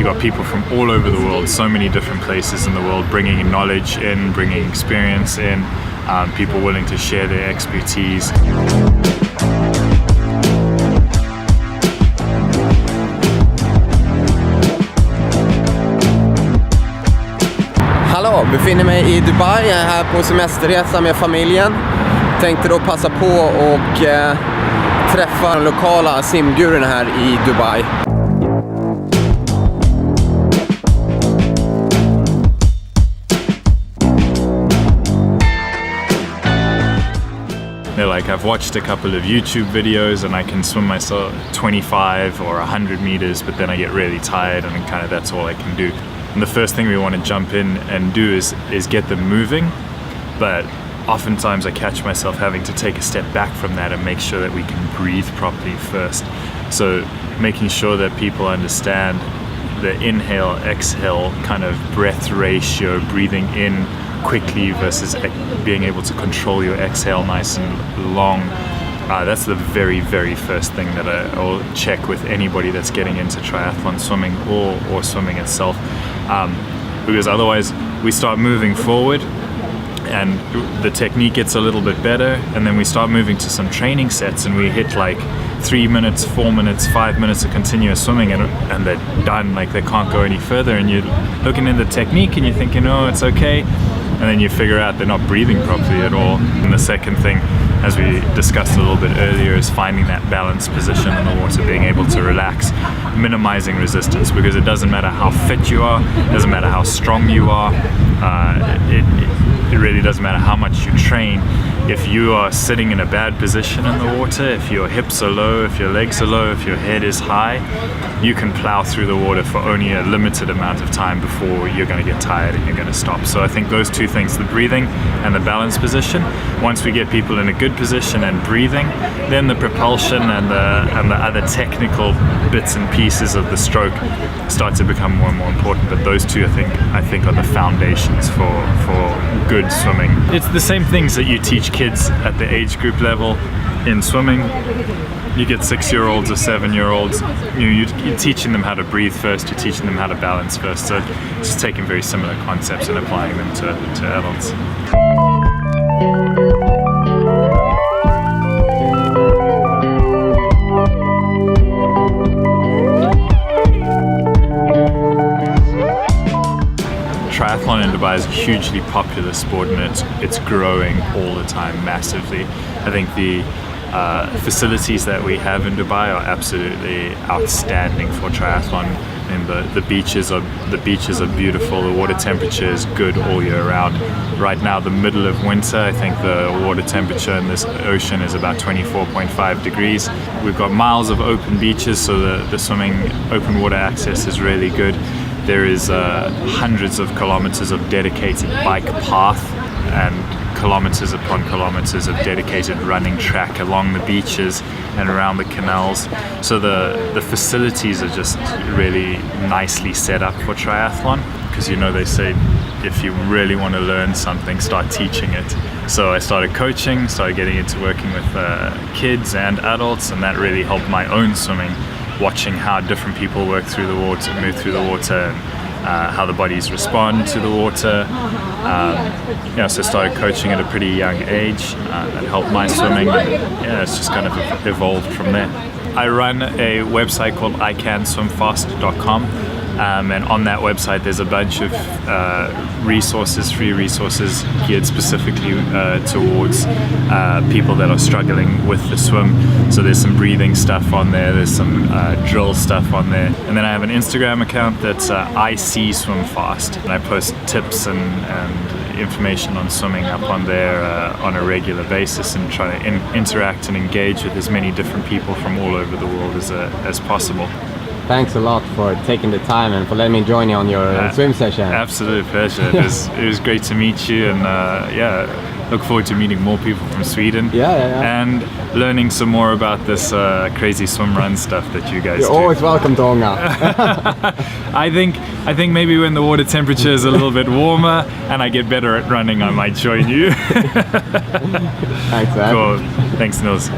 you got people from all over the world, so many different places in the world, bringing knowledge in, bringing experience in, people willing to share their expertise. Hallå, befinner mig i Dubai, jag är här på semesterresa med familjen. Tänkte då passa på och träffa de lokala simgurorna här i Dubai. Like, I've watched a couple of YouTube videos and I can swim myself 25 or 100 meters, but then I get really tired and kind of that's all I can do. And the first thing we want to jump in and do is get them moving, but oftentimes I catch myself having to take a step back from that and make sure that we can breathe properly first. So making sure that people understand the inhale, exhale kind of breath ratio, breathing in quickly versus being able to control your exhale nice and long. That's the very, very first thing that I'll check with anybody that's getting into triathlon swimming or swimming itself. Because otherwise we start moving forward and the technique gets a little bit better, and then we start moving to some training sets and we hit like 3 minutes, 4 minutes, 5 minutes of continuous swimming and they're done, like they can't go any further, and you're looking at the technique and you're thinking, oh, it's okay, and then you figure out they're not breathing properly at all. And the second thing, as we discussed a little bit earlier, is finding that balanced position in the water, being able to relax, minimizing resistance, because it doesn't matter how fit you are, it doesn't matter how strong you are, it really doesn't matter how much you train. If you are sitting in a bad position in the water, if your hips are low, if your legs are low, if your head is high, you can plow through the water for only a limited amount of time before you're going to get tired and you're going to stop. So I think those two things, the breathing and the balance position, once we get people in a good position and breathing, then the propulsion and the other technical bits and pieces of the stroke start to become more and more important. But those two, I think are the foundations for good swimming. It's the same things that you teach kids at the age group level in swimming. You get 6-year-olds or 7-year-olds, you're teaching them how to breathe first, you're teaching them how to balance first. So just taking very similar concepts and applying them to adults. Triathlon in Dubai is a hugely popular sport, and it's growing all the time massively. I think the facilities that we have in Dubai are absolutely outstanding for triathlon. And the beaches are beautiful. The water temperature is good all year round. Right now, the middle of winter, I think the water temperature in this ocean is about 24.5 degrees. We've got miles of open beaches, so the swimming open water access is really good. There is hundreds of kilometers of dedicated bike path and kilometers upon kilometers of dedicated running track along the beaches and around the canals. So the facilities are just really nicely set up for triathlon, because they say if you really want to learn something, start teaching it. So I started coaching, started getting into working with kids and adults, and that really helped my own swimming, watching how different people work through the water, move through the water, how the bodies respond to the water. So started coaching at a pretty young age. That helped my swimming. It's just kind of evolved from there. I run a website called icanswimfast.com. And on that website there's a bunch of free resources geared specifically towards people that are struggling with the swim. So there's some breathing stuff on there, there's some drill stuff on there. And then I have an Instagram account that's ICSwimFast, and I post tips and information on swimming up on there on a regular basis, and try to interact and engage with as many different people from all over the world as possible. Thanks a lot for taking the time and for letting me join you on your swim session. Absolute pleasure. It was great to meet you, and look forward to meeting more people from Sweden. And learning some more about this crazy swim run stuff that you guys do. You're always welcome to Ånga. I think maybe when the water temperature is a little bit warmer and I get better at running, I might join you. Thanks, man. Cool. Thanks, Nils.